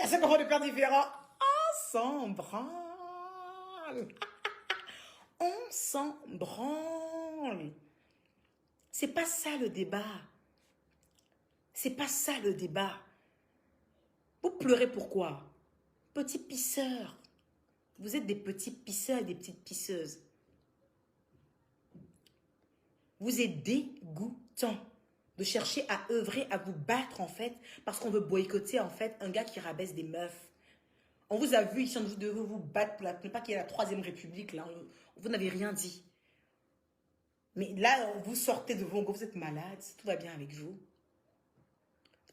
5 enfants de pères différents. On s'en branle. On s'en branle. C'est pas ça le débat. C'est pas ça le débat. Vous pleurez pourquoi? Petits pisseurs. Vous êtes des petits pisseurs et des petites pisseuses. Vous êtes dégoûtant de chercher à œuvrer, à vous battre en fait, parce qu'on veut boycotter en fait un gars qui rabaisse des meufs. On vous a vu ici, on vous devez vous battre pour ne pas qu'il y ait la Troisième République là. Vous n'avez rien dit. Mais là, vous sortez de vos... Vous êtes malade, tout va bien avec vous.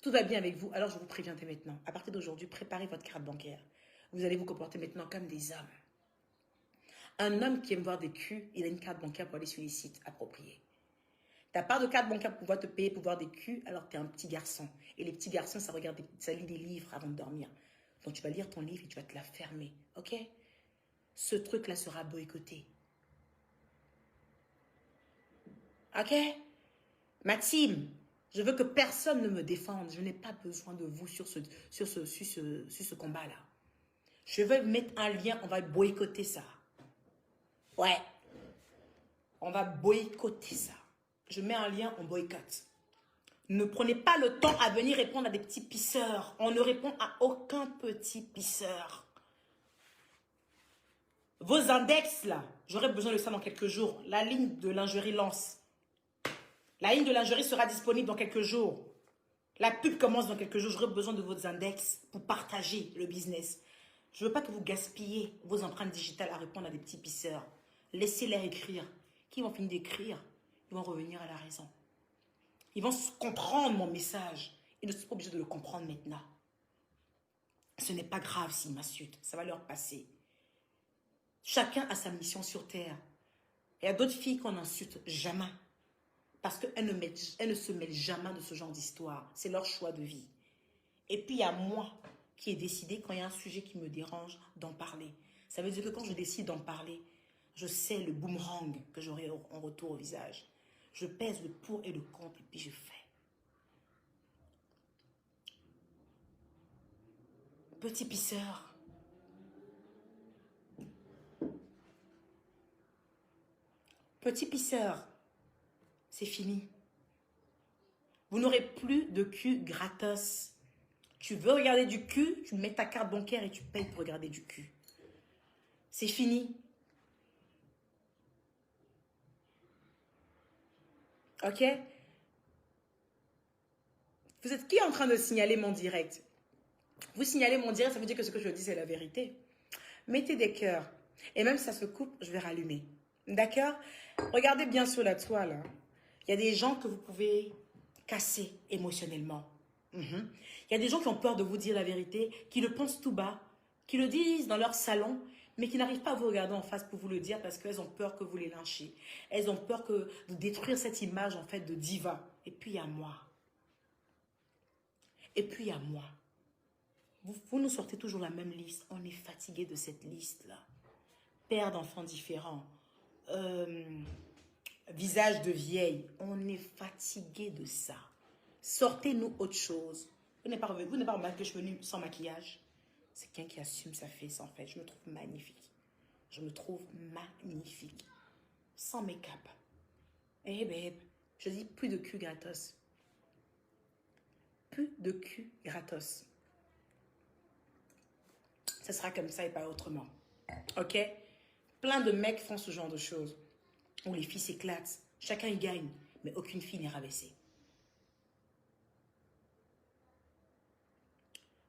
Tout va bien avec vous. Alors, je vous préviens dès maintenant. À partir d'aujourd'hui, préparez votre carte bancaire. Vous allez vous comporter maintenant comme des hommes. Un homme qui aime voir des culs, il a une carte bancaire pour aller sur les sites appropriés. T'as pas de carte bancaire pour pouvoir te payer pour voir des culs, alors t'es un petit garçon. Et les petits garçons, ça lit des livres avant de dormir. Donc, tu vas lire ton livre et tu vas te la fermer. OK? Ce truc-là sera boycotté. OK? Ma team, je veux que personne ne me défende. Je n'ai pas besoin de vous sur ce combat-là. Je vais mettre un lien, on va boycotter ça. Ouais. On va boycotter ça. Je mets un lien, on boycotte. Ne prenez pas le temps à venir répondre à des petits pisseurs. On ne répond à aucun petit pisseur. Vos index, là, j'aurai besoin de ça dans quelques jours. La ligne de lingerie lance. La ligne de lingerie sera disponible dans quelques jours. La pub commence dans quelques jours. J'aurai besoin de vos index pour partager le business. Je ne veux pas que vous gaspillez vos empreintes digitales à répondre à des petits pisseurs. Laissez-les écrire. Qui vont finir d'écrire, ils vont revenir à la raison. Ils vont comprendre mon message. Ils ne sont pas obligés de le comprendre maintenant. Ce n'est pas grave s'ils m'insultent. Ça va leur passer. Chacun a sa mission sur Terre. Il y a d'autres filles qu'on n'insulte jamais. Parce qu'elles ne se mêlent jamais de ce genre d'histoire. C'est leur choix de vie. Et puis, il y a moi qui ai décidé, quand il y a un sujet qui me dérange, d'en parler. Ça veut dire que quand je décide d'en parler, je sais le boomerang que j'aurai en retour au visage. Je pèse le pour et le contre et puis je fais. Petit pisseur. Petit pisseur. C'est fini. Vous n'aurez plus de cul gratos. Tu veux regarder du cul, tu mets ta carte bancaire et tu payes pour regarder du cul. C'est fini. Ok? Vous êtes qui en train de signaler mon direct? Vous signalez mon direct, ça veut dire que ce que je dis, c'est la vérité. Mettez des cœurs. Et même si ça se coupe, je vais rallumer. D'accord? Regardez bien sur la toile. Il y a des gens que vous pouvez casser émotionnellement. Il y a des gens qui ont peur de vous dire la vérité, qui le pensent tout bas, qui le disent dans leur salon, mais qui n'arrivent pas à vous regarder en face pour vous le dire parce qu'elles ont peur que vous les lynchiez. Elles ont peur de détruire cette image en fait de diva. Et puis il y a moi. Et puis il y a moi. Vous nous sortez toujours la même liste. On est fatigué de cette liste-là. Père d'enfants différents. Visage de vieille. On est fatigué de ça. Sortez-nous autre chose. Vous n'avez pas remarqué que je suis venue sans maquillage? C'est quelqu'un qui assume sa face en fait. Je me trouve magnifique. Je me trouve magnifique. Sans make-up. Eh babe, je dis plus de cul gratos. Plus de cul gratos. Ça sera comme ça et pas autrement. Ok? Plein de mecs font ce genre de choses. Où les filles s'éclatent. Chacun y gagne. Mais aucune fille n'est rabaissée.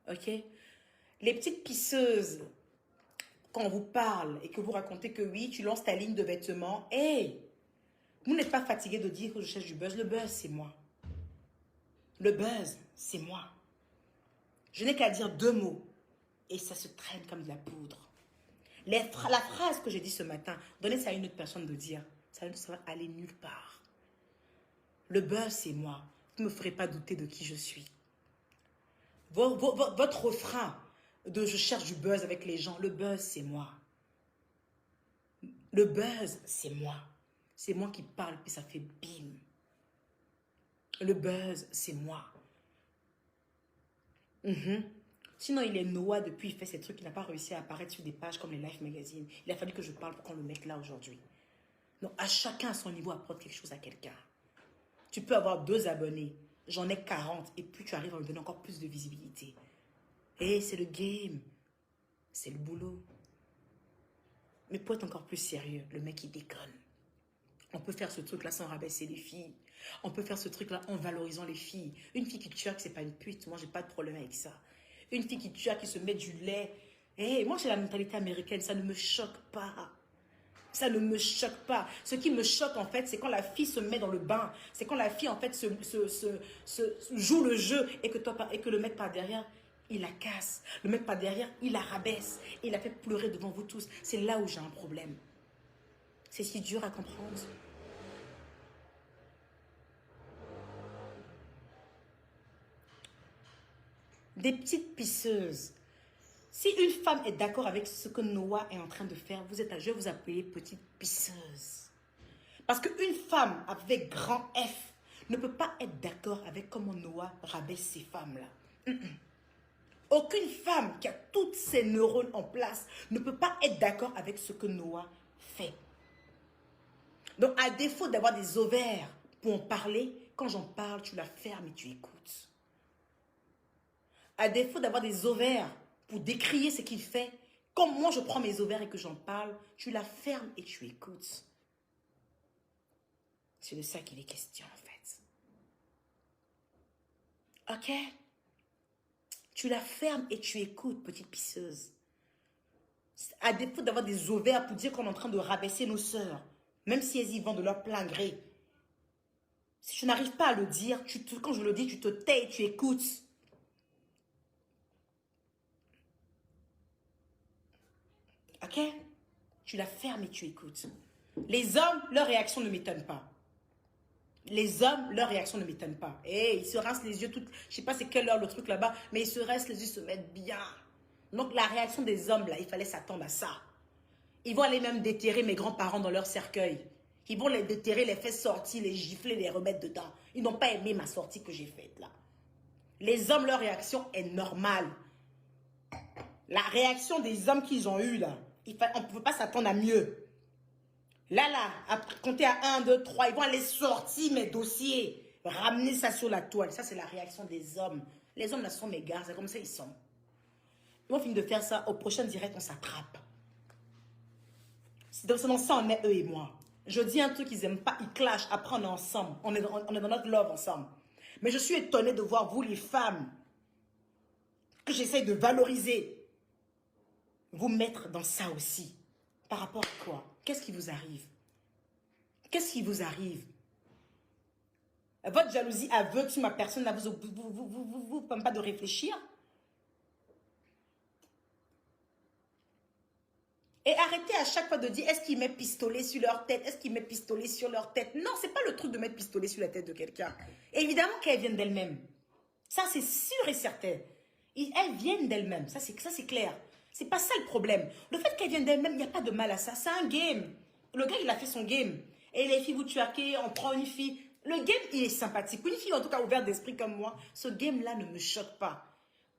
Ok? Les petites pisseuses, quand on vous parle et que vous racontez que oui, tu lances ta ligne de vêtements. Hey! Vous n'êtes pas fatigué de dire que je cherche du buzz. Le buzz, c'est moi. Le buzz, c'est moi. Je n'ai qu'à dire 2 mots. Et ça se traîne comme de la poudre. La phrase que j'ai dit ce matin, donnez ça à une autre personne de dire. Ça va aller nulle part. Le buzz, c'est moi. Vous ne me ferez pas douter de qui je suis. Votre refrain de je cherche du buzz avec les gens. Le buzz, c'est moi. Le buzz, c'est moi. C'est moi qui parle, puis ça fait bim. Le buzz, c'est moi. Sinon, il est Noah depuis, il fait ces trucs, il n'a pas réussi à apparaître sur des pages comme les Life Magazine. Il a fallu que je parle pour qu'on le mette là aujourd'hui. Donc, à chacun à son niveau, apporte quelque chose à quelqu'un. Tu peux avoir 2 abonnés, j'en ai 40, et puis tu arrives à me donner encore plus de visibilité. Et c'est le game, c'est le boulot. Mais pour être encore plus sérieux, le mec il déconne. On peut faire ce truc-là sans rabaisser les filles. On peut faire ce truc-là en valorisant les filles. Une fille qui twerk, c'est pas une pute. Moi, j'ai pas de problème avec ça. Une fille qui twerk, qui se met du lait. Hey, moi, j'ai la mentalité américaine. Ça ne me choque pas. Ça ne me choque pas. Ce qui me choque, en fait, c'est quand la fille se met dans le bain. C'est quand la fille, en fait, joue le jeu et que le mec par derrière, il la casse. Le mec par derrière, il la rabaisse. Il la fait pleurer devant vous tous. C'est là où j'ai un problème. C'est si dur à comprendre. Des petites pisseuses. Si une femme est d'accord avec ce que Noah est en train de faire, je vais vous appeler petite pisseuse. Parce qu'une femme avec grand F ne peut pas être d'accord avec comment Noah rabaisse ces femmes-là. Aucune femme qui a toutes ses neurones en place ne peut pas être d'accord avec ce que Noah fait. Donc, à défaut d'avoir des ovaires pour en parler, quand j'en parle, tu la fermes et tu écoutes. À défaut d'avoir des ovaires pour décrier ce qu'il fait, comme moi je prends mes ovaires et que j'en parle, tu la fermes et tu écoutes. C'est de ça qu'il est question en fait. Ok? Tu la fermes et tu écoutes, petite pisseuse. À défaut d'avoir des ovaires pour dire qu'on est en train de rabaisser nos sœurs, même si elles y vont de leur plein gré. Si tu n'arrives pas à le dire, quand je le dis, tu te tais et tu écoutes. Ok? Tu la fermes et tu écoutes. Les hommes, leur réaction ne m'étonne pas. Les hommes, leur réaction ne m'étonne pas. Et ils se rincent les yeux, je sais pas c'est quelle heure le truc là-bas, mais ils se rincent les yeux, se mettent bien. Donc la réaction des hommes là, il fallait s'attendre à ça. Ils vont aller même déterrer mes grands-parents dans leur cercueil. Ils vont les déterrer, les faire sortir, les gifler, les remettre dedans. Ils n'ont pas aimé ma sortie que j'ai faite là. Les hommes, leur réaction est normale. La réaction des hommes qu'ils ont eue là, on ne peut pas s'attendre à mieux. Là, à compter à 1, 2, 3, ils vont aller sortir mes dossiers, ramener ça sur la toile. Ça, c'est la réaction des hommes. Les hommes, là, sont mes gars, c'est comme ça ils sont. Ils vont finir de faire ça, au prochain direct, on s'attrape. C'est dans ça, on est eux et moi. Je dis un truc qu'ils n'aiment pas, ils clashent, après on est ensemble. On est dans notre love ensemble. Mais je suis étonnée de voir, vous les femmes, que j'essaye de valoriser, vous mettre dans ça aussi. Par rapport à quoi? Qu'est-ce qui vous arrive? Qu'est-ce qui vous arrive? Votre jalousie aveugle sur ma personne, là, vous permet pas de réfléchir? Et arrêtez à chaque fois de dire, est-ce qu'il met pistolet sur leur tête? Est-ce qu'il met pistolet sur leur tête? Non, c'est pas le truc de mettre pistolet sur la tête de quelqu'un. Évidemment qu'elles viennent d'elles-mêmes. Ça, c'est sûr et certain. Elles viennent d'elles-mêmes. Ça, c'est clair. C'est pas ça le problème. Le fait qu'elles viennent d'elles-mêmes, il n'y a pas de mal à ça. C'est un game. Le gars, il a fait son game. Et les filles, vous twerkez, on prend une fille. Le game, il est sympathique. Une fille, en tout cas, ouverte d'esprit comme moi, ce game-là ne me choque pas.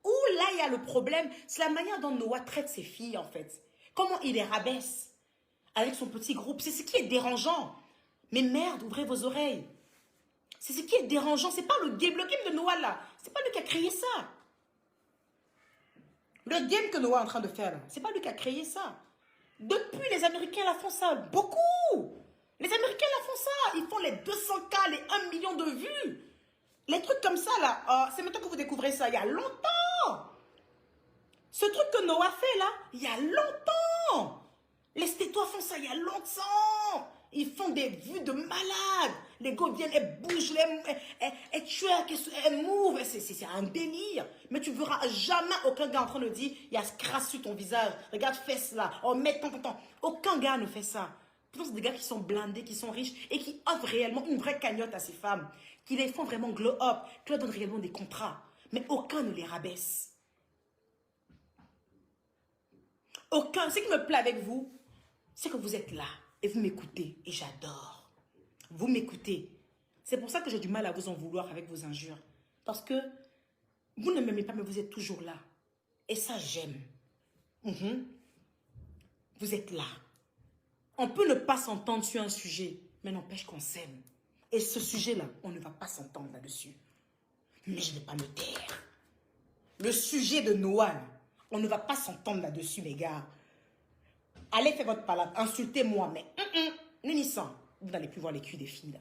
Où là, il y a le problème, c'est la manière dont Noah traite ses filles, en fait. Comment il les rabaisse avec son petit groupe. C'est ce qui est dérangeant. Mais merde, ouvrez vos oreilles. C'est ce qui est dérangeant. C'est pas le game de Noah, là. C'est pas lui qui a créé ça. Le game que Noah est en train de faire, là, c'est pas lui qui a créé ça. Depuis, les Américains la font ça. Beaucoup. Les Américains la font ça. Ils font les 200K, les 1 million de vues. Les trucs comme ça, là. C'est maintenant que vous découvrez ça. Il y a longtemps. Ce truc que Noah fait, là, il y a longtemps. Les Stétois font ça il y a longtemps. Ils font des vues de malades. Les gars viennent, elles bougent, elles twerk, elles move. C'est un délire. Mais tu verras jamais aucun gars en train de dire, il y a ce crasse sur ton visage. Regarde, fesse là. Oh, mets ton. Aucun gars ne fait ça. Pourtant, c'est des gars qui sont blindés, qui sont riches et qui offrent réellement une vraie cagnotte à ces femmes. Qui les font vraiment glow up. Qui leur donnent réellement des contrats. Mais aucun ne les rabaisse. Aucun. Ce qui me plaît avec vous, c'est que vous êtes là et vous m'écoutez et j'adore. Vous m'écoutez. C'est pour ça que j'ai du mal à vous en vouloir avec vos injures. Parce que vous ne m'aimez pas, mais vous êtes toujours là. Et ça, j'aime. Vous êtes là. On peut ne pas s'entendre sur un sujet, mais n'empêche qu'on s'aime. Et ce sujet-là, on ne va pas s'entendre là-dessus. Mais je ne vais pas me taire. Le sujet de Noah, on ne va pas s'entendre là-dessus, mes gars. Allez faire votre palabre, insultez-moi, mais Nénissan, vous n'allez plus voir les culs des filles, là.